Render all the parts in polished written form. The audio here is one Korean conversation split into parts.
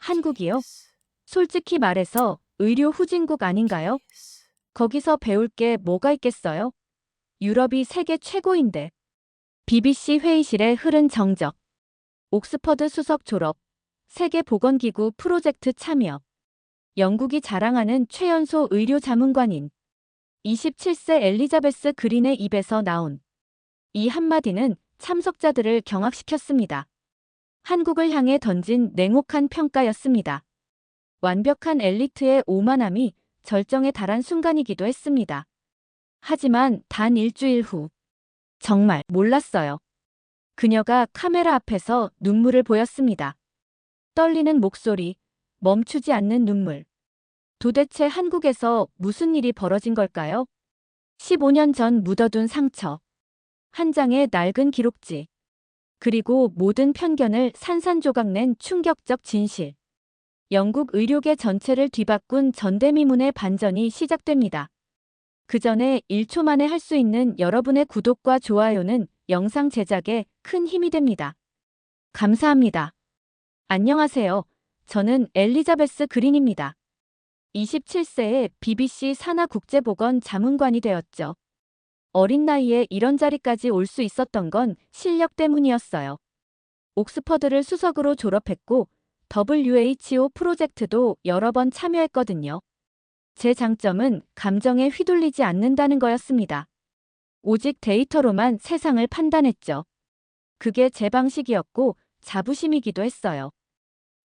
한국이요? 솔직히 말해서 의료 후진국 아닌가요? 거기서 배울 게 뭐가 있겠어요? 유럽이 세계 최고인데. BBC 회의실에 흐른 정적. 옥스퍼드 수석 졸업. 세계보건기구 프로젝트 참여. 영국이 자랑하는 최연소 의료 자문관인 27세 엘리자베스 그린의 입에서 나온 이 한마디는 참석자들을 경악시켰습니다. 한국을 향해 던진 냉혹한 평가였습니다. 완벽한 엘리트의 오만함이 절정에 달한 순간이기도 했습니다. 하지만 단 일주일 후 정말 몰랐어요. 그녀가 카메라 앞에서 눈물을 보였습니다. 떨리는 목소리, 멈추지 않는 눈물. 도대체 한국에서 무슨 일이 벌어진 걸까요? 15년 전 묻어둔 상처. 한 장의 낡은 기록지. 그리고 모든 편견을 산산조각낸 충격적 진실. 영국 의료계 전체를 뒤바꾼 전대미문의 반전이 시작됩니다. 그 전에 1초 만에 할 수 있는 여러분의 구독과 좋아요는 영상 제작에 큰 힘이 됩니다. 감사합니다. 안녕하세요. 저는 엘리자베스 그린입니다. 27세에 BBC 산하국제보건 자문관이 되었죠. 어린 나이에 이런 자리까지 올 수 있었던 건 실력 때문이었어요. 옥스퍼드를 수석으로 졸업했고 WHO 프로젝트도 여러 번 참여했거든요. 제 장점은 감정에 휘둘리지 않는다는 거였습니다. 오직 데이터로만 세상을 판단했죠. 그게 제 방식이었고 자부심이기도 했어요.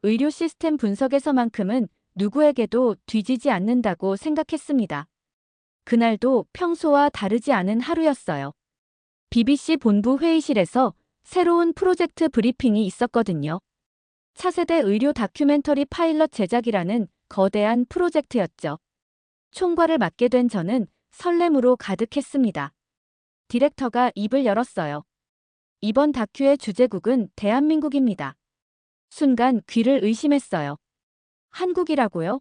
의료 시스템 분석에서만큼은 누구에게도 뒤지지 않는다고 생각했습니다. 그날도 평소와 다르지 않은 하루였어요. BBC 본부 회의실에서 새로운 프로젝트 브리핑이 있었거든요. 차세대 의료 다큐멘터리 파일럿 제작이라는 거대한 프로젝트였죠. 총괄을 맡게 된 저는 설렘으로 가득했습니다. 디렉터가 입을 열었어요. 이번 다큐의 주제국은 대한민국입니다. 순간 귀를 의심했어요. 한국이라고요?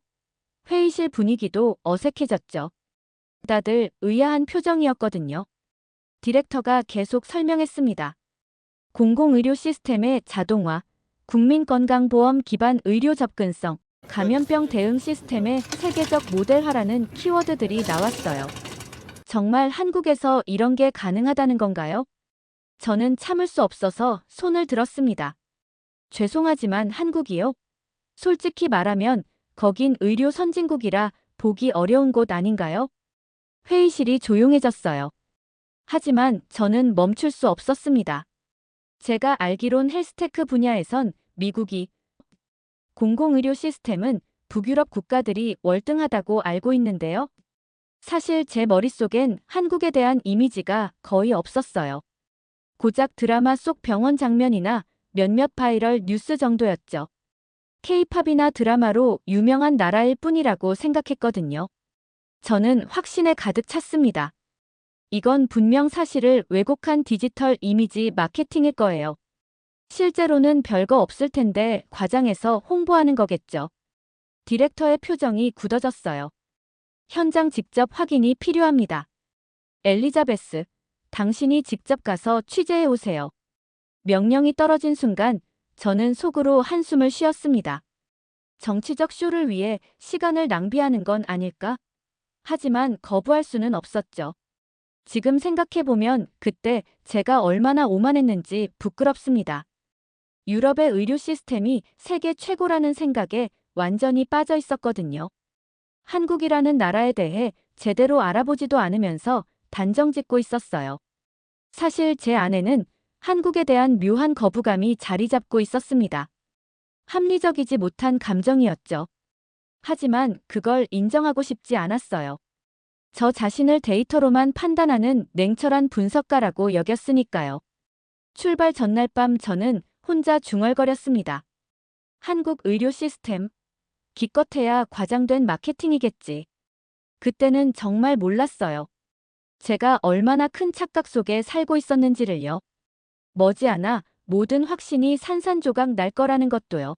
회의실 분위기도 어색해졌죠. 다들 의아한 표정이었거든요. 디렉터가 계속 설명했습니다. 공공의료 시스템의 자동화, 국민건강보험 기반 의료 접근성, 감염병 대응 시스템의 세계적 모델화라는 키워드들이 나왔어요. 정말 한국에서 이런 게 가능하다는 건가요? 저는 참을 수 없어서 손을 들었습니다. 죄송하지만 한국이요? 솔직히 말하면 거긴 의료 선진국이라 보기 어려운 곳 아닌가요? 회의실이 조용해졌어요. 하지만 저는 멈출 수 없었습니다. 제가 알기론 헬스테크 분야에선 미국이 공공의료 시스템은 북유럽 국가들이 월등하다고 알고 있는데요. 사실 제 머릿속엔 한국에 대한 이미지가 거의 없었어요. 고작 드라마 속 병원 장면이나 몇몇 바이럴 뉴스 정도였죠. K-팝이나 드라마로 유명한 나라일 뿐이라고 생각했거든요. 저는 확신에 가득 찼습니다. 이건 분명 사실을 왜곡한 디지털 이미지 마케팅일 거예요. 실제로는 별거 없을 텐데 과장해서 홍보하는 거겠죠. 디렉터의 표정이 굳어졌어요. 현장 직접 확인이 필요합니다. 엘리자베스, 당신이 직접 가서 취재해 오세요. 명령이 떨어진 순간 저는 속으로 한숨을 쉬었습니다. 정치적 쇼를 위해 시간을 낭비하는 건 아닐까? 하지만 거부할 수는 없었죠. 지금 생각해보면 그때 제가 얼마나 오만했는지 부끄럽습니다. 유럽의 의료 시스템이 세계 최고라는 생각에 완전히 빠져 있었거든요. 한국이라는 나라에 대해 제대로 알아보지도 않으면서 단정 짓고 있었어요. 사실 제 안에는 한국에 대한 묘한 거부감이 자리 잡고 있었습니다. 합리적이지 못한 감정이었죠. 하지만 그걸 인정하고 싶지 않았어요. 저 자신을 데이터로만 판단하는 냉철한 분석가라고 여겼으니까요. 출발 전날 밤 저는 혼자 중얼거렸습니다. 한국 의료 시스템, 기껏해야 과장된 마케팅이겠지. 그때는 정말 몰랐어요. 제가 얼마나 큰 착각 속에 살고 있었는지를요. 머지않아 모든 확신이 산산조각 날 거라는 것도요.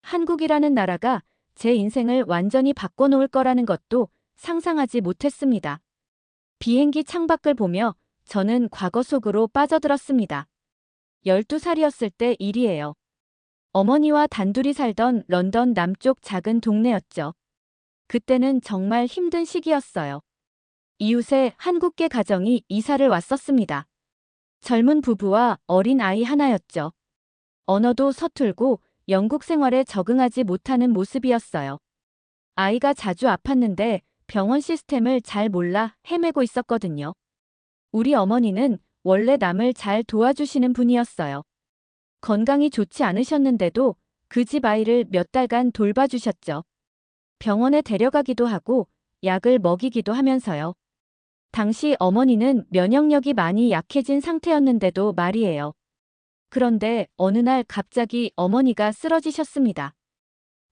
한국이라는 나라가 제 인생을 완전히 바꿔놓을 거라는 것도 상상하지 못했습니다. 비행기 창밖을 보며 저는 과거 속으로 빠져들었습니다. 12살이었을 때 일이에요. 어머니와 단둘이 살던 런던 남쪽 작은 동네였죠. 그때는 정말 힘든 시기였어요. 이웃에 한국계 가정이 이사를 왔었습니다. 젊은 부부와 어린 아이 하나였죠. 언어도 서툴고 영국 생활에 적응하지 못하는 모습이었어요. 아이가 자주 아팠는데 병원 시스템을 잘 몰라 헤매고 있었거든요. 우리 어머니는 원래 남을 잘 도와주시는 분이었어요. 건강이 좋지 않으셨는데도 그 집 아이를 몇 달간 돌봐주셨죠. 병원에 데려가기도 하고 약을 먹이기도 하면서요. 당시 어머니는 면역력이 많이 약해진 상태였는데도 말이에요. 그런데 어느 날 갑자기 어머니가 쓰러지셨습니다.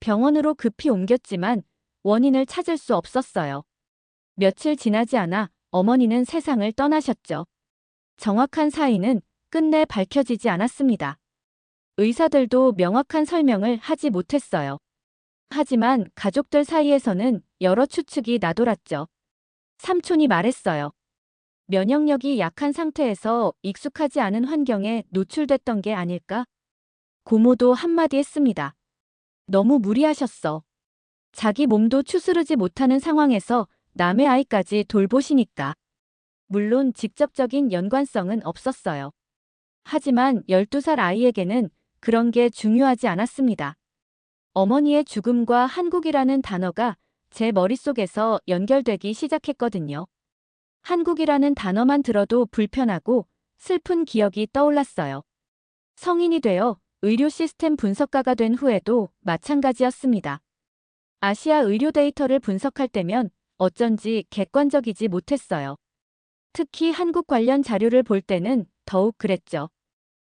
병원으로 급히 옮겼지만 원인을 찾을 수 없었어요. 며칠 지나지 않아 어머니는 세상을 떠나셨죠. 정확한 사인은 끝내 밝혀지지 않았습니다. 의사들도 명확한 설명을 하지 못했어요. 하지만 가족들 사이에서는 여러 추측이 나돌았죠. 삼촌이 말했어요. 면역력이 약한 상태에서 익숙하지 않은 환경에 노출됐던 게 아닐까? 고모도 한마디 했습니다. 너무 무리하셨어. 자기 몸도 추스르지 못하는 상황에서 남의 아이까지 돌보시니까. 물론 직접적인 연관성은 없었어요. 하지만 12살 아이에게는 그런 게 중요하지 않았습니다. 어머니의 죽음과 한국이라는 단어가 제 머릿속에서 연결되기 시작했거든요. 한국이라는 단어만 들어도 불편하고 슬픈 기억이 떠올랐어요. 성인이 되어 의료 시스템 분석가가 된 후에도 마찬가지였습니다. 아시아 의료 데이터를 분석할 때면 어쩐지 객관적이지 못했어요. 특히 한국 관련 자료를 볼 때는 더욱 그랬죠.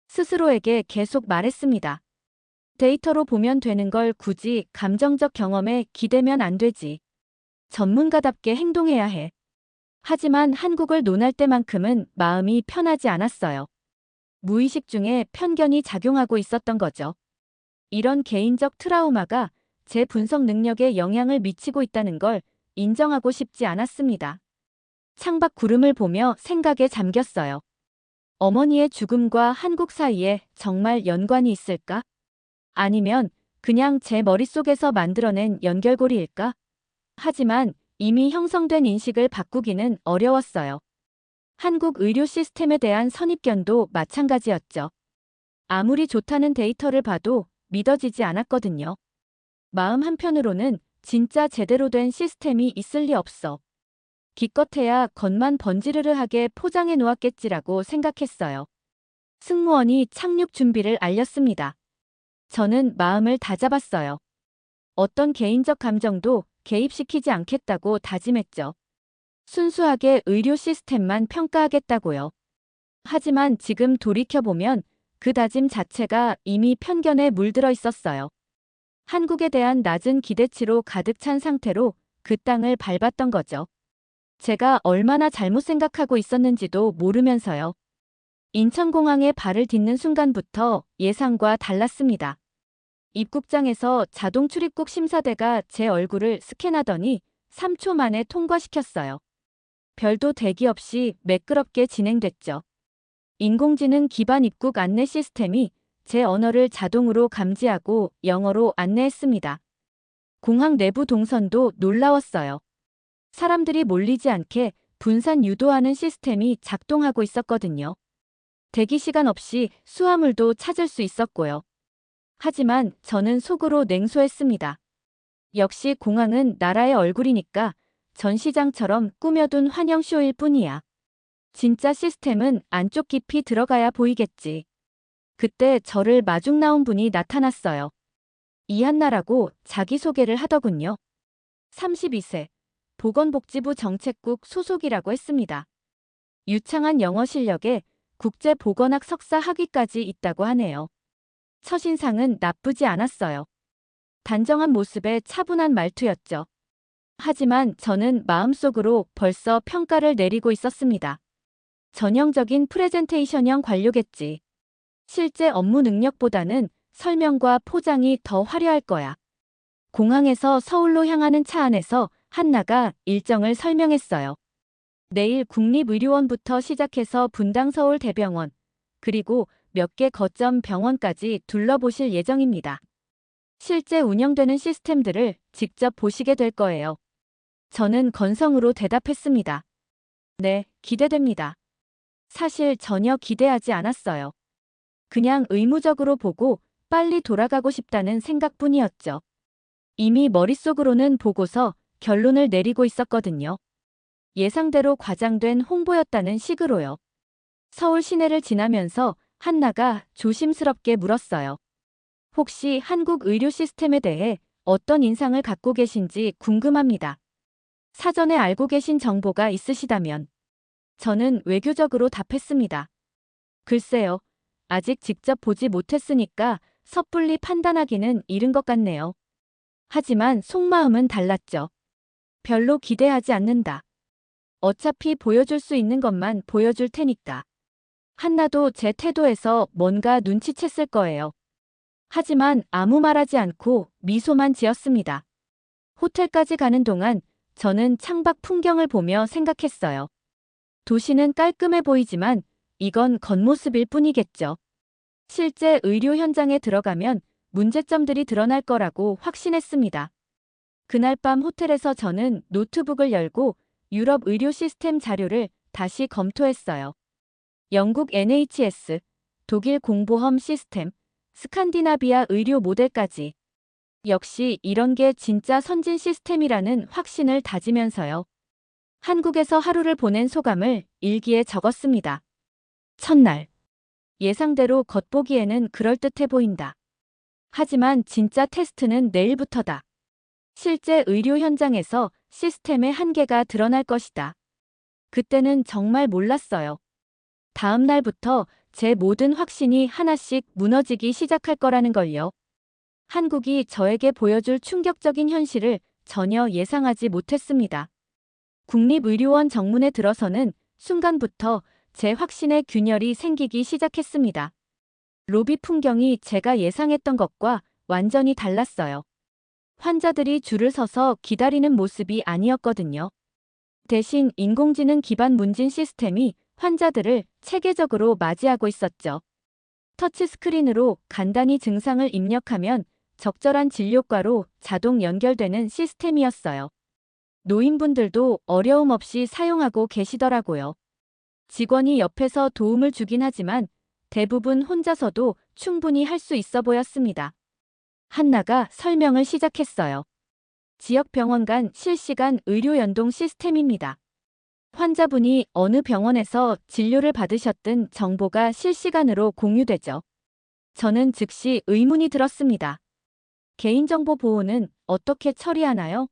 스스로에게 계속 말했습니다. 데이터로 보면 되는 걸 굳이 감정적 경험에 기대면 안 되지. 전문가답게 행동해야 해. 하지만 한국을 논할 때만큼은 마음이 편하지 않았어요. 무의식 중에 편견이 작용하고 있었던 거죠. 이런 개인적 트라우마가 제 분석 능력에 영향을 미치고 있다는 걸 인정하고 싶지 않았습니다. 창밖 구름을 보며 생각에 잠겼어요. 어머니의 죽음과 한국 사이에 정말 연관이 있을까? 아니면 그냥 제 머릿속에서 만들어낸 연결고리일까? 하지만 이미 형성된 인식을 바꾸기는 어려웠어요. 한국 의료 시스템에 대한 선입견도 마찬가지였죠. 아무리 좋다는 데이터를 봐도 믿어지지 않았거든요. 마음 한편으로는 진짜 제대로 된 시스템이 있을 리 없어. 기껏해야 겉만 번지르르하게 포장해 놓았겠지라고 생각했어요. 승무원이 착륙 준비를 알렸습니다. 저는 마음을 다잡았어요. 어떤 개인적 감정도 개입시키지 않겠다고 다짐했죠. 순수하게 의료 시스템만 평가하겠다고요. 하지만 지금 돌이켜보면 그 다짐 자체가 이미 편견에 물들어 있었어요. 한국에 대한 낮은 기대치로 가득 찬 상태로 그 땅을 밟았던 거죠. 제가 얼마나 잘못 생각하고 있었는지도 모르면서요. 인천공항에 발을 딛는 순간부터 예상과 달랐습니다. 입국장에서 자동 출입국 심사대가 제 얼굴을 스캔하더니 3초 만에 통과시켰어요. 별도 대기 없이 매끄럽게 진행됐죠. 인공지능 기반 입국 안내 시스템이 제 언어를 자동으로 감지하고 영어로 안내했습니다. 공항 내부 동선도 놀라웠어요. 사람들이 몰리지 않게 분산 유도하는 시스템이 작동하고 있었거든요. 대기 시간 없이 수화물도 찾을 수 있었고요. 하지만 저는 속으로 냉소했습니다. 역시 공항은 나라의 얼굴이니까 전시장처럼 꾸며둔 환영쇼일 뿐이야. 진짜 시스템은 안쪽 깊이 들어가야 보이겠지. 그때 저를 마중 나온 분이 나타났어요. 이한나라고 자기소개를 하더군요. 32세. 보건복지부 정책국 소속이라고 했습니다. 유창한 영어 실력에 국제보건학 석사 학위까지 있다고 하네요. 첫인상은 나쁘지 않았어요. 단정한 모습에 차분한 말투였죠. 하지만 저는 마음속으로 벌써 평가를 내리고 있었습니다. 전형적인 프레젠테이션형 관료겠지. 실제 업무 능력보다는 설명과 포장이 더 화려할 거야. 공항에서 서울로 향하는 차 안에서 한나가 일정을 설명했어요. 내일 국립의료원부터 시작해서 분당 서울대병원, 그리고 몇 개 거점 병원까지 둘러보실 예정입니다. 실제 운영되는 시스템들을 직접 보시게 될 거예요. 저는 건성으로 대답했습니다. 네, 기대됩니다. 사실 전혀 기대하지 않았어요. 그냥 의무적으로 보고 빨리 돌아가고 싶다는 생각뿐이었죠. 이미 머릿속으로는 보고서 결론을 내리고 있었거든요. 예상대로 과장된 홍보였다는 식으로요. 서울 시내를 지나면서 한나가 조심스럽게 물었어요. 혹시 한국 의료 시스템에 대해 어떤 인상을 갖고 계신지 궁금합니다. 사전에 알고 계신 정보가 있으시다면. 저는 외교적으로 답했습니다. 글쎄요. 아직 직접 보지 못했으니까 섣불리 판단하기는 이른 것 같네요. 하지만 속마음은 달랐죠. 별로 기대하지 않는다. 어차피 보여줄 수 있는 것만 보여줄 테니까. 한나도 제 태도에서 뭔가 눈치챘을 거예요. 하지만 아무 말하지 않고 미소만 지었습니다. 호텔까지 가는 동안 저는 창밖 풍경을 보며 생각했어요. 도시는 깔끔해 보이지만 이건 겉모습일 뿐이겠죠. 실제 의료 현장에 들어가면 문제점들이 드러날 거라고 확신했습니다. 그날 밤 호텔에서 저는 노트북을 열고 유럽 의료 시스템 자료를 다시 검토했어요. 영국 NHS, 독일 공보험 시스템, 스칸디나비아 의료 모델까지. 역시 이런 게 진짜 선진 시스템이라는 확신을 다지면서요. 한국에서 하루를 보낸 소감을 일기에 적었습니다. 첫날. 예상대로 겉보기에는 그럴듯해 보인다. 하지만 진짜 테스트는 내일부터다. 실제 의료 현장에서 시스템의 한계가 드러날 것이다. 그때는 정말 몰랐어요. 다음 날부터 제 모든 확신이 하나씩 무너지기 시작할 거라는 걸요. 한국이 저에게 보여줄 충격적인 현실을 전혀 예상하지 못했습니다. 국립의료원 정문에 들어서는 순간부터 제 확신의 균열이 생기기 시작했습니다. 로비 풍경이 제가 예상했던 것과 완전히 달랐어요. 환자들이 줄을 서서 기다리는 모습이 아니었거든요. 대신 인공지능 기반 문진 시스템이 환자들을 체계적으로 맞이하고 있었죠. 터치스크린으로 간단히 증상을 입력하면 적절한 진료과로 자동 연결되는 시스템이었어요. 노인분들도 어려움 없이 사용하고 계시더라고요. 직원이 옆에서 도움을 주긴 하지만 대부분 혼자서도 충분히 할 수 있어 보였습니다. 한나가 설명을 시작했어요. 지역 병원 간 실시간 의료 연동 시스템입니다. 환자분이 어느 병원에서 진료를 받으셨든 정보가 실시간으로 공유되죠. 저는 즉시 의문이 들었습니다. 개인정보 보호는 어떻게 처리하나요?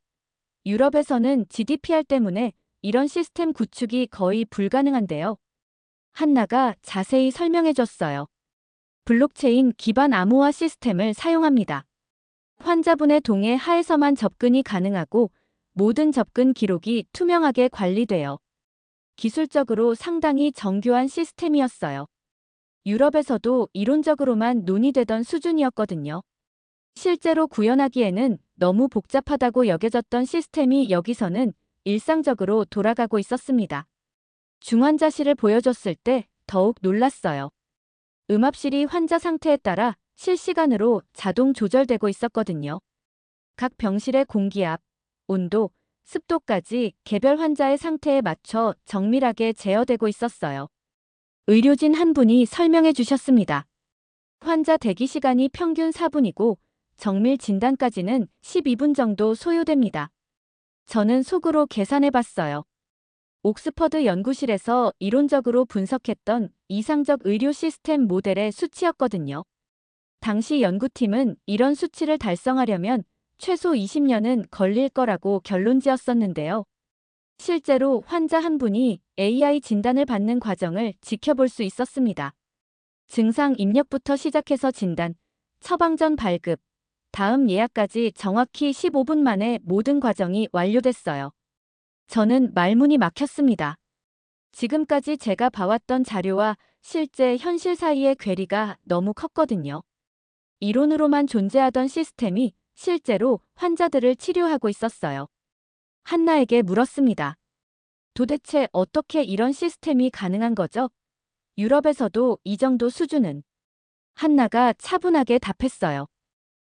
유럽에서는 GDPR 때문에 이런 시스템 구축이 거의 불가능한데요. 한나가 자세히 설명해줬어요. 블록체인 기반 암호화 시스템을 사용합니다. 환자분의 동의 하에서만 접근이 가능하고 모든 접근 기록이 투명하게 관리돼요. 기술적으로 상당히 정교한 시스템이었어요. 유럽에서도 이론적으로만 논의되던 수준이었거든요. 실제로 구현하기에는 너무 복잡하다고 여겨졌던 시스템이 여기서는 일상적으로 돌아가고 있었습니다. 중환자실을 보여줬을 때 더욱 놀랐어요. 음압실이 환자 상태에 따라 실시간으로 자동 조절되고 있었거든요. 각 병실의 공기압, 온도, 습도까지 개별 환자의 상태에 맞춰 정밀하게 제어되고 있었어요. 의료진 한 분이 설명해 주셨습니다. 환자 대기 시간이 평균 4분이고 정밀 진단까지는 12분 정도 소요됩니다. 저는 속으로 계산해 봤어요. 옥스퍼드 연구실에서 이론적으로 분석했던 이상적 의료 시스템 모델의 수치였거든요. 당시 연구팀은 이런 수치를 달성하려면 최소 20년은 걸릴 거라고 결론지었었는데요. 실제로 환자 한 분이 AI 진단을 받는 과정을 지켜볼 수 있었습니다. 증상 입력부터 시작해서 진단, 처방 전 발급, 다음 예약까지 정확히 15분 만에 모든 과정이 완료됐어요. 저는 말문이 막혔습니다. 지금까지 제가 봐왔던 자료와 실제 현실 사이의 괴리가 너무 컸거든요. 이론으로만 존재하던 시스템이 실제로 환자들을 치료하고 있었어요. 한나에게 물었습니다. 도대체 어떻게 이런 시스템이 가능한 거죠? 유럽에서도 이 정도 수준은 한나가 차분하게 답했어요.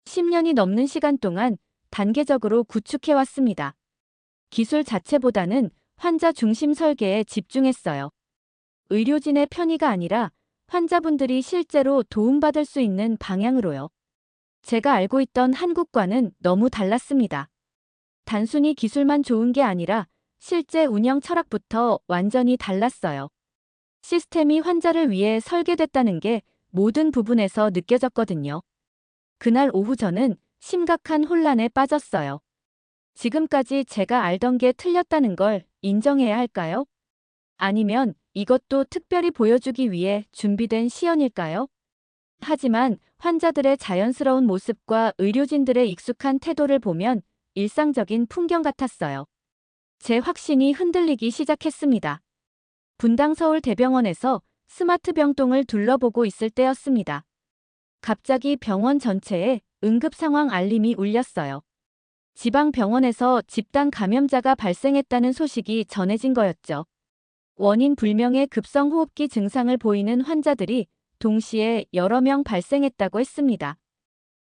10년이 넘는 시간 동안 단계적으로 구축해왔습니다. 기술 자체보다는 환자 중심 설계에 집중했어요. 의료진의 편의가 아니라 환자분들이 실제로 도움받을 수 있는 방향으로요. 제가 알고 있던 한국과는 너무 달랐습니다. 단순히 기술만 좋은 게 아니라 실제 운영 철학부터 완전히 달랐어요. 시스템이 환자를 위해 설계됐다는 게 모든 부분에서 느껴졌거든요. 그날 오후 저는 심각한 혼란에 빠졌어요. 지금까지 제가 알던 게 틀렸다는 걸 인정해야 할까요? 아니면 이것도 특별히 보여주기 위해 준비된 시연일까요? 하지만 환자들의 자연스러운 모습과 의료진들의 익숙한 태도를 보면 일상적인 풍경 같았어요. 제 확신이 흔들리기 시작했습니다. 분당 서울대병원에서 스마트 병동을 둘러보고 있을 때였습니다. 갑자기 병원 전체에 응급 상황 알림이 울렸어요. 지방 병원에서 집단 감염자가 발생했다는 소식이 전해진 거였죠. 원인 불명의 급성호흡기 증상을 보이는 환자들이 동시에 여러 명 발생했다고 했습니다.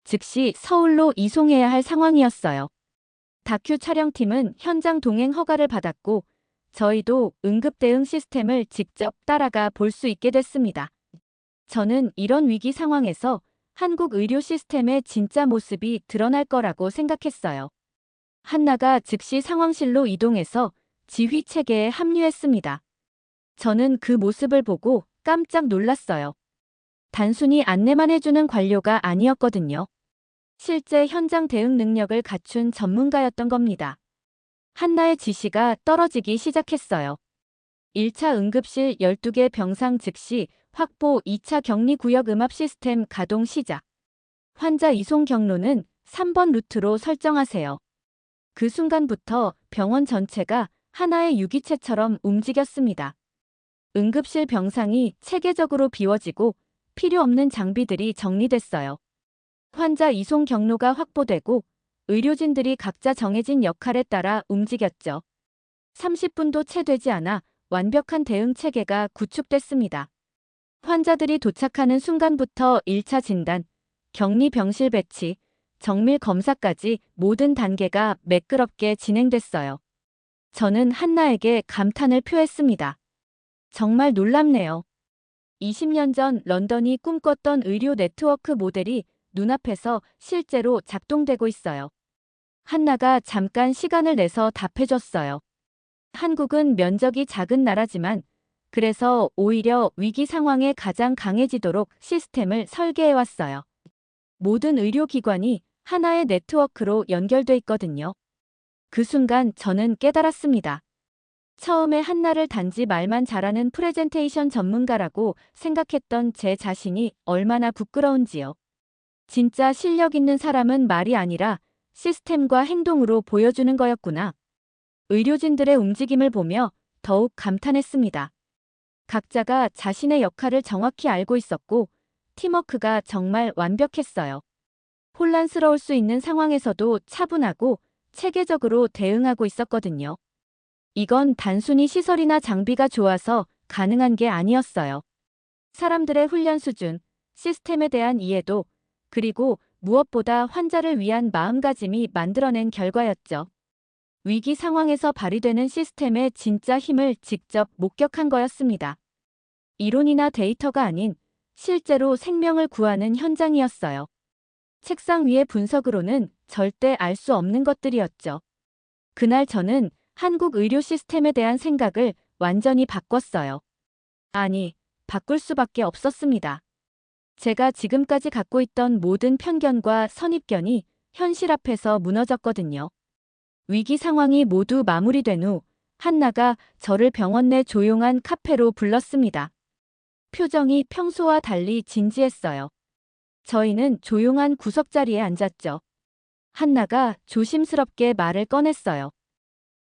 즉시 서울로 이송해야 할 상황이었어요. 다큐 촬영팀은 현장 동행 허가를 받았고 저희도 응급 대응 시스템을 직접 따라가 볼 수 있게 됐습니다. 저는 이런 위기 상황에서 한국 의료 시스템의 진짜 모습이 드러날 거라고 생각했어요. 한나가 즉시 상황실로 이동해서 지휘 체계에 합류했습니다. 저는 그 모습을 보고 깜짝 놀랐어요. 단순히 안내만 해주는 관료가 아니었거든요. 실제 현장 대응 능력을 갖춘 전문가였던 겁니다. 한나의 지시가 떨어지기 시작했어요. 1차 응급실 12개 병상 즉시 확보 2차 격리구역 음압 시스템 가동 시작. 환자 이송 경로는 3번 루트로 설정하세요. 그 순간부터 병원 전체가 하나의 유기체처럼 움직였습니다. 응급실 병상이 체계적으로 비워지고 필요 없는 장비들이 정리됐어요. 환자 이송 경로가 확보되고 의료진들이 각자 정해진 역할에 따라 움직였죠. 30분도 채 되지 않아 완벽한 대응 체계가 구축됐습니다. 환자들이 도착하는 순간부터 1차 진단, 격리 병실 배치, 정밀 검사까지 모든 단계가 매끄럽게 진행됐어요. 저는 한나에게 감탄을 표했습니다. 정말 놀랍네요. 20년 전 런던이 꿈꿨던 의료 네트워크 모델이 눈앞에서 실제로 작동되고 있어요. 한나가 잠깐 시간을 내서 답해줬어요. 한국은 면적이 작은 나라지만 그래서 오히려 위기 상황에 가장 강해지도록 시스템을 설계해왔어요. 모든 의료기관이 하나의 네트워크로 연결돼 있거든요. 그 순간 저는 깨달았습니다. 처음에 한나를 단지 말만 잘하는 프레젠테이션 전문가라고 생각했던 제 자신이 얼마나 부끄러운지요. 진짜 실력 있는 사람은 말이 아니라 시스템과 행동으로 보여주는 거였구나. 의료진들의 움직임을 보며 더욱 감탄했습니다. 각자가 자신의 역할을 정확히 알고 있었고 팀워크가 정말 완벽했어요. 혼란스러울 수 있는 상황에서도 차분하고 체계적으로 대응하고 있었거든요. 이건 단순히 시설이나 장비가 좋아서 가능한 게 아니었어요. 사람들의 훈련 수준, 시스템에 대한 이해도, 그리고 무엇보다 환자를 위한 마음가짐이 만들어낸 결과였죠. 위기 상황에서 발휘되는 시스템의 진짜 힘을 직접 목격한 거였습니다. 이론이나 데이터가 아닌 실제로 생명을 구하는 현장이었어요. 책상 위의 분석으로는 절대 알 수 없는 것들이었죠. 그날 저는 한국 의료 시스템에 대한 생각을 완전히 바꿨어요. 아니, 바꿀 수밖에 없었습니다. 제가 지금까지 갖고 있던 모든 편견과 선입견이 현실 앞에서 무너졌거든요. 위기 상황이 모두 마무리된 후 한나가 저를 병원 내 조용한 카페로 불렀습니다. 표정이 평소와 달리 진지했어요. 저희는 조용한 구석자리에 앉았죠. 한나가 조심스럽게 말을 꺼냈어요.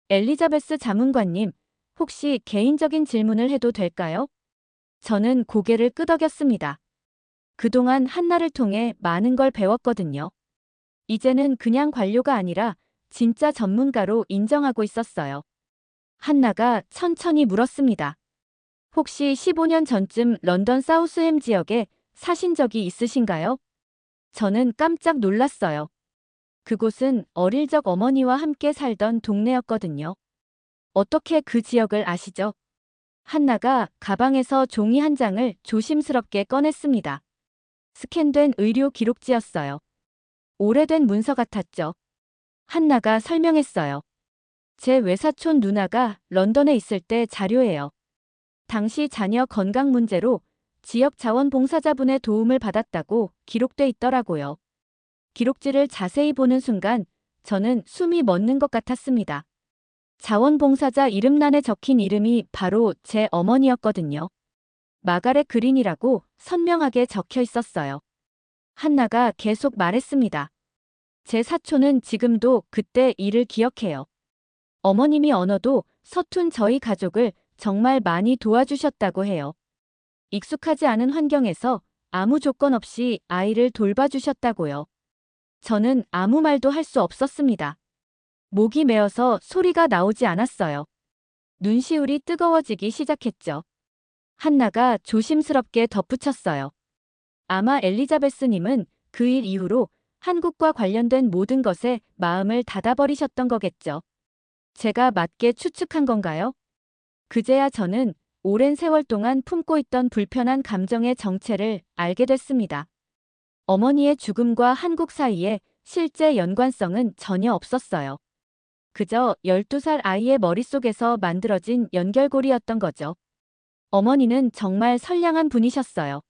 엘리자베스 자문관님, 혹시 개인적인 질문을 해도 될까요? 저는 고개를 끄덕였습니다. 그동안 한나를 통해 많은 걸 배웠거든요. 이제는 그냥 관료가 아니라 진짜 전문가로 인정하고 있었어요. 한나가 천천히 물었습니다. 혹시 15년 전쯤 런던 사우스햄 지역에 사신 적이 있으신가요? 저는 깜짝 놀랐어요. 그곳은 어릴 적 어머니와 함께 살던 동네였거든요. 어떻게 그 지역을 아시죠? 한나가 가방에서 종이 한 장을 조심스럽게 꺼냈습니다. 스캔된 의료 기록지였어요. 오래된 문서 같았죠. 한나가 설명했어요. 제 외사촌 누나가 런던에 있을 때 자료예요. 당시 자녀 건강 문제로 지역 자원봉사자분의 도움을 받았다고 기록돼 있더라고요. 기록지를 자세히 보는 순간 저는 숨이 멎는 것 같았습니다. 자원봉사자 이름란에 적힌 이름이 바로 제 어머니였거든요. 마가렛 그린이라고 선명하게 적혀 있었어요. 한나가 계속 말했습니다. 제 사촌은 지금도 그때 일을 기억해요. 어머님이 언어도 서툰 저희 가족을 정말 많이 도와주셨다고 해요. 익숙하지 않은 환경에서 아무 조건 없이 아이를 돌봐주셨다고요. 저는 아무 말도 할 수 없었습니다. 목이 메어서 소리가 나오지 않았어요. 눈시울이 뜨거워지기 시작했죠. 한나가 조심스럽게 덧붙였어요. 아마 엘리자베스님은 그 일 이후로 한국과 관련된 모든 것에 마음을 닫아버리셨던 거겠죠. 제가 맞게 추측한 건가요? 그제야 저는 오랜 세월 동안 품고 있던 불편한 감정의 정체를 알게 됐습니다. 어머니의 죽음과 한국 사이에 실제 연관성은 전혀 없었어요. 그저 12살 아이의 머릿속에서 만들어진 연결고리였던 거죠. 어머니는 정말 선량한 분이셨어요.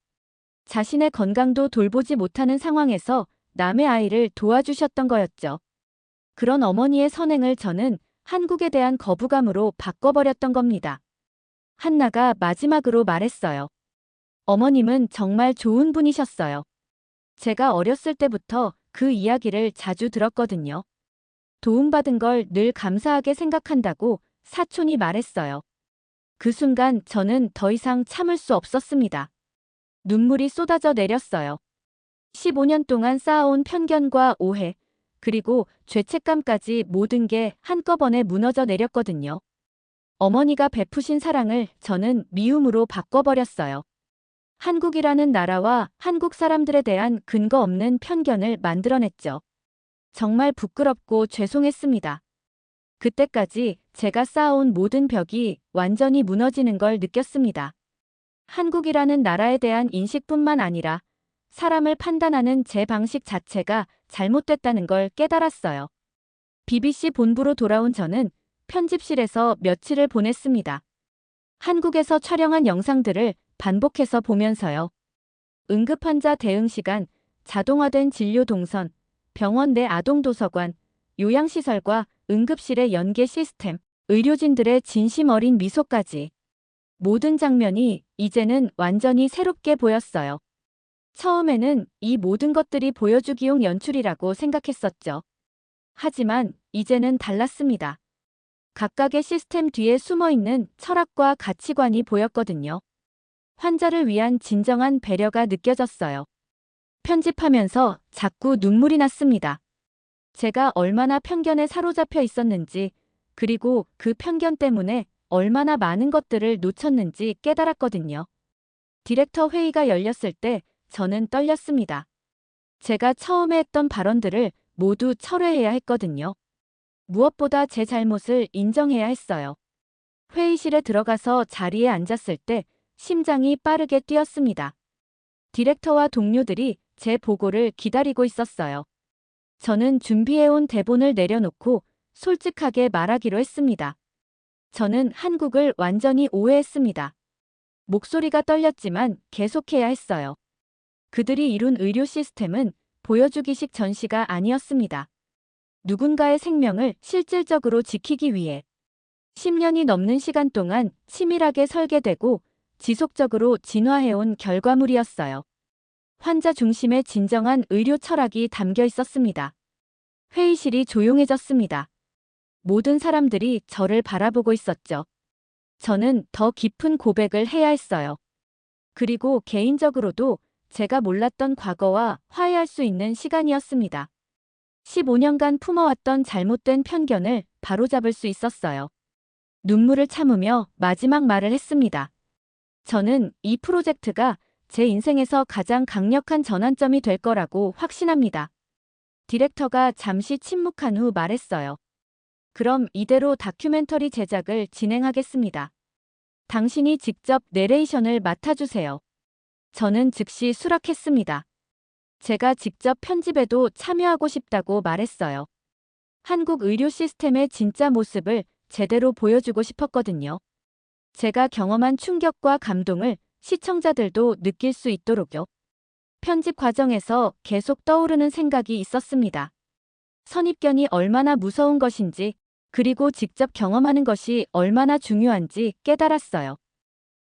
자신의 건강도 돌보지 못하는 상황에서 남의 아이를 도와주셨던 거였죠. 그런 어머니의 선행을 저는 한국에 대한 거부감으로 바꿔버렸던 겁니다. 한나가 마지막으로 말했어요. 어머님은 정말 좋은 분이셨어요. 제가 어렸을 때부터 그 이야기를 자주 들었거든요. 도움받은 걸 늘 감사하게 생각한다고 사촌이 말했어요. 그 순간 저는 더 이상 참을 수 없었습니다. 눈물이 쏟아져 내렸어요. 15년 동안 쌓아온 편견과 오해, 그리고 죄책감까지 모든 게 한꺼번에 무너져 내렸거든요. 어머니가 베푸신 사랑을 저는 미움으로 바꿔버렸어요. 한국이라는 나라와 한국 사람들에 대한 근거 없는 편견을 만들어냈죠. 정말 부끄럽고 죄송했습니다. 그때까지 제가 쌓아온 모든 벽이 완전히 무너지는 걸 느꼈습니다. 한국이라는 나라에 대한 인식뿐만 아니라 사람을 판단하는 제 방식 자체가 잘못됐다는 걸 깨달았어요. BBC 본부로 돌아온 저는 편집실에서 며칠을 보냈습니다. 한국에서 촬영한 영상들을 반복해서 보면서요. 응급환자 대응 시간, 자동화된 진료 동선, 병원 내 아동도서관, 요양시설과 응급실의 연계 시스템, 의료진들의 진심 어린 미소까지. 모든 장면이 이제는 완전히 새롭게 보였어요. 처음에는 이 모든 것들이 보여주기용 연출이라고 생각했었죠. 하지만 이제는 달랐습니다. 각각의 시스템 뒤에 숨어있는 철학과 가치관이 보였거든요. 환자를 위한 진정한 배려가 느껴졌어요. 편집하면서 자꾸 눈물이 났습니다. 제가 얼마나 편견에 사로잡혀 있었는지, 그리고 그 편견 때문에 얼마나 많은 것들을 놓쳤는지 깨달았거든요. 디렉터 회의가 열렸을 때 저는 떨렸습니다. 제가 처음에 했던 발언들을 모두 철회해야 했거든요. 무엇보다 제 잘못을 인정해야 했어요. 회의실에 들어가서 자리에 앉았을 때 심장이 빠르게 뛰었습니다. 디렉터와 동료들이 제 보고를 기다리고 있었어요. 저는 준비해온 대본을 내려놓고 솔직하게 말하기로 했습니다. 저는 한국을 완전히 오해했습니다. 목소리가 떨렸지만 계속해야 했어요. 그들이 이룬 의료 시스템은 보여주기식 전시가 아니었습니다. 누군가의 생명을 실질적으로 지키기 위해 10년이 넘는 시간 동안 치밀하게 설계되고 지속적으로 진화해온 결과물이었어요. 환자 중심의 진정한 의료 철학이 담겨 있었습니다. 회의실이 조용해졌습니다. 모든 사람들이 저를 바라보고 있었죠. 저는 더 깊은 고백을 해야 했어요. 그리고 개인적으로도 제가 몰랐던 과거와 화해할 수 있는 시간이었습니다. 15년간 품어왔던 잘못된 편견을 바로잡을 수 있었어요. 눈물을 참으며 마지막 말을 했습니다. 저는 이 프로젝트가 제 인생에서 가장 강력한 전환점이 될 거라고 확신합니다. 디렉터가 잠시 침묵한 후 말했어요. 그럼 이대로 다큐멘터리 제작을 진행하겠습니다. 당신이 직접 내레이션을 맡아주세요. 저는 즉시 수락했습니다. 제가 직접 편집에도 참여하고 싶다고 말했어요. 한국 의료 시스템의 진짜 모습을 제대로 보여주고 싶었거든요. 제가 경험한 충격과 감동을 시청자들도 느낄 수 있도록요. 편집 과정에서 계속 떠오르는 생각이 있었습니다. 선입견이 얼마나 무서운 것인지, 그리고 직접 경험하는 것이 얼마나 중요한지 깨달았어요.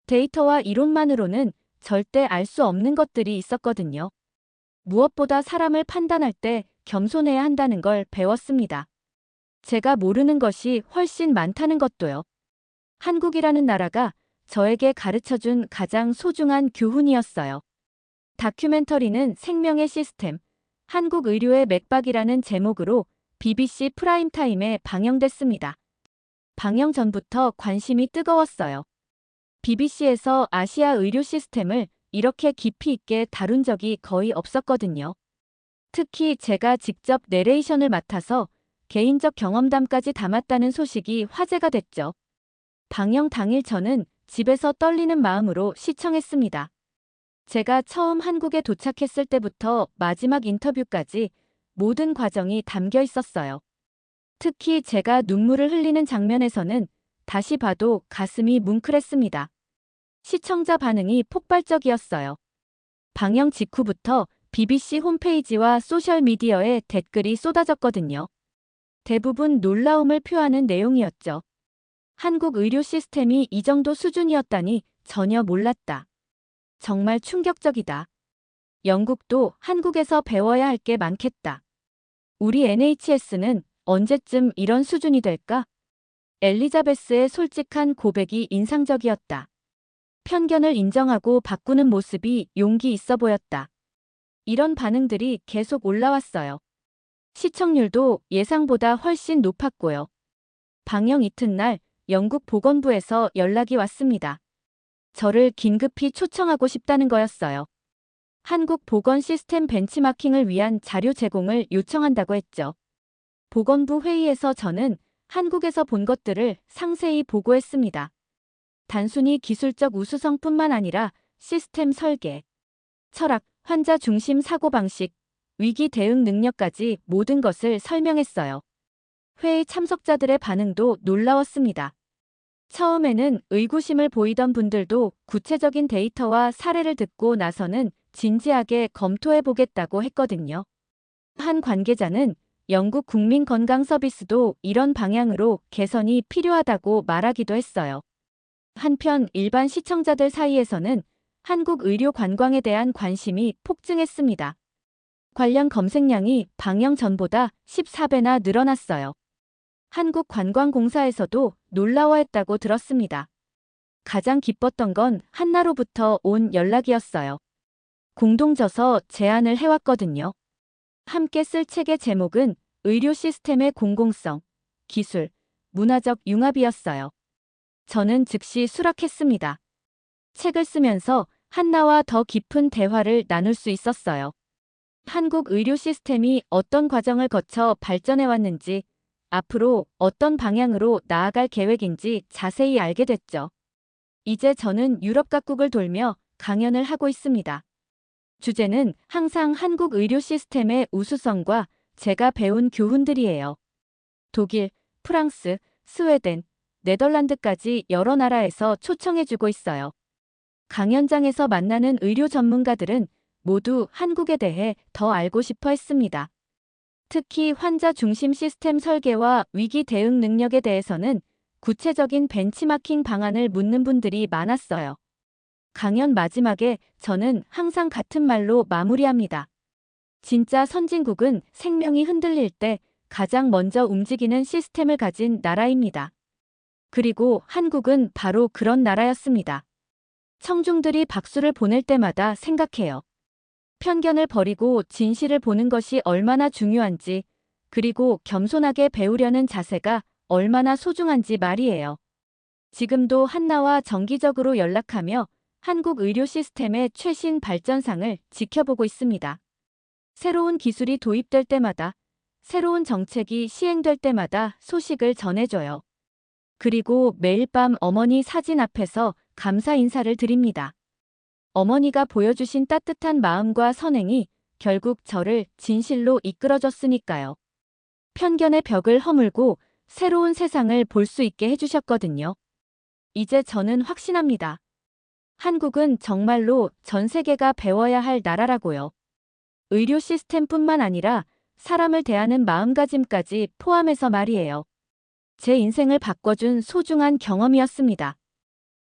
데이터와 이론만으로는 절대 알 수 없는 것들이 있었거든요. 무엇보다 사람을 판단할 때 겸손해야 한다는 걸 배웠습니다. 제가 모르는 것이 훨씬 많다는 것도요. 한국이라는 나라가 저에게 가르쳐준 가장 소중한 교훈이었어요. 다큐멘터리는 생명의 시스템, 한국 의료의 맥박이라는 제목으로 BBC 프라임타임에 방영됐습니다. 방영 전부터 관심이 뜨거웠어요. BBC에서 아시아 의료 시스템을 이렇게 깊이 있게 다룬 적이 거의 없었거든요. 특히 제가 직접 내레이션을 맡아서 개인적 경험담까지 담았다는 소식이 화제가 됐죠. 방영 당일 저는 집에서 떨리는 마음으로 시청했습니다. 제가 처음 한국에 도착했을 때부터 마지막 인터뷰까지 모든 과정이 담겨 있었어요. 특히 제가 눈물을 흘리는 장면에서는 다시 봐도 가슴이 뭉클했습니다. 시청자 반응이 폭발적이었어요. 방영 직후부터 BBC 홈페이지와 소셜미디어에 댓글이 쏟아졌거든요. 대부분 놀라움을 표하는 내용이었죠. 한국 의료 시스템이 이 정도 수준이었다니 전혀 몰랐다. 정말 충격적이다. 영국도 한국에서 배워야 할 게 많겠다. 우리 NHS는 언제쯤 이런 수준이 될까? 엘리자베스의 솔직한 고백이 인상적이었다. 편견을 인정하고 바꾸는 모습이 용기 있어 보였다. 이런 반응들이 계속 올라왔어요. 시청률도 예상보다 훨씬 높았고요. 방영 이튿날 영국 보건부에서 연락이 왔습니다. 저를 긴급히 초청하고 싶다는 거였어요. 한국 보건 시스템 벤치마킹을 위한 자료 제공을 요청한다고 했죠. 보건부 회의에서 저는 한국에서 본 것들을 상세히 보고했습니다. 단순히 기술적 우수성뿐만 아니라 시스템 설계, 철학, 환자 중심 사고방식, 위기 대응 능력까지 모든 것을 설명했어요. 회의 참석자들의 반응도 놀라웠습니다. 처음에는 의구심을 보이던 분들도 구체적인 데이터와 사례를 듣고 나서는 진지하게 검토해보겠다고 했거든요. 한 관계자는 영국 국민건강서비스도 이런 방향으로 개선이 필요하다고 말하기도 했어요. 한편 일반 시청자들 사이에서는 한국 의료 관광에 대한 관심이 폭증했습니다. 관련 검색량이 방영 전보다 14배나 늘어났어요. 한국관광공사에서도 놀라워했다고 들었습니다. 가장 기뻤던 건 한나로부터 온 연락이었어요. 공동저서 제안을 해왔거든요. 함께 쓸 책의 제목은 의료 시스템의 공공성, 기술, 문화적 융합이었어요. 저는 즉시 수락했습니다. 책을 쓰면서 한나와 더 깊은 대화를 나눌 수 있었어요. 한국 의료 시스템이 어떤 과정을 거쳐 발전해왔는지, 앞으로 어떤 방향으로 나아갈 계획인지 자세히 알게 됐죠. 이제 저는 유럽 각국을 돌며 강연을 하고 있습니다. 주제는 항상 한국 의료 시스템의 우수성과 제가 배운 교훈들이에요. 독일, 프랑스, 스웨덴, 네덜란드까지 여러 나라에서 초청해주고 있어요. 강연장에서 만나는 의료 전문가들은 모두 한국에 대해 더 알고 싶어 했습니다. 특히 환자 중심 시스템 설계와 위기 대응 능력에 대해서는 구체적인 벤치마킹 방안을 묻는 분들이 많았어요. 강연 마지막에 저는 항상 같은 말로 마무리합니다. 진짜 선진국은 생명이 흔들릴 때 가장 먼저 움직이는 시스템을 가진 나라입니다. 그리고 한국은 바로 그런 나라였습니다. 청중들이 박수를 보낼 때마다 생각해요. 편견을 버리고 진실을 보는 것이 얼마나 중요한지, 그리고 겸손하게 배우려는 자세가 얼마나 소중한지 말이에요. 지금도 한나와 정기적으로 연락하며 한국 의료 시스템의 최신 발전상을 지켜보고 있습니다. 새로운 기술이 도입될 때마다, 새로운 정책이 시행될 때마다 소식을 전해줘요. 그리고 매일 밤 어머니 사진 앞에서 감사 인사를 드립니다. 어머니가 보여주신 따뜻한 마음과 선행이 결국 저를 진실로 이끌어줬으니까요. 편견의 벽을 허물고 새로운 세상을 볼 수 있게 해주셨거든요. 이제 저는 확신합니다. 한국은 정말로 전 세계가 배워야 할 나라라고요. 의료 시스템뿐만 아니라 사람을 대하는 마음가짐까지 포함해서 말이에요. 제 인생을 바꿔준 소중한 경험이었습니다.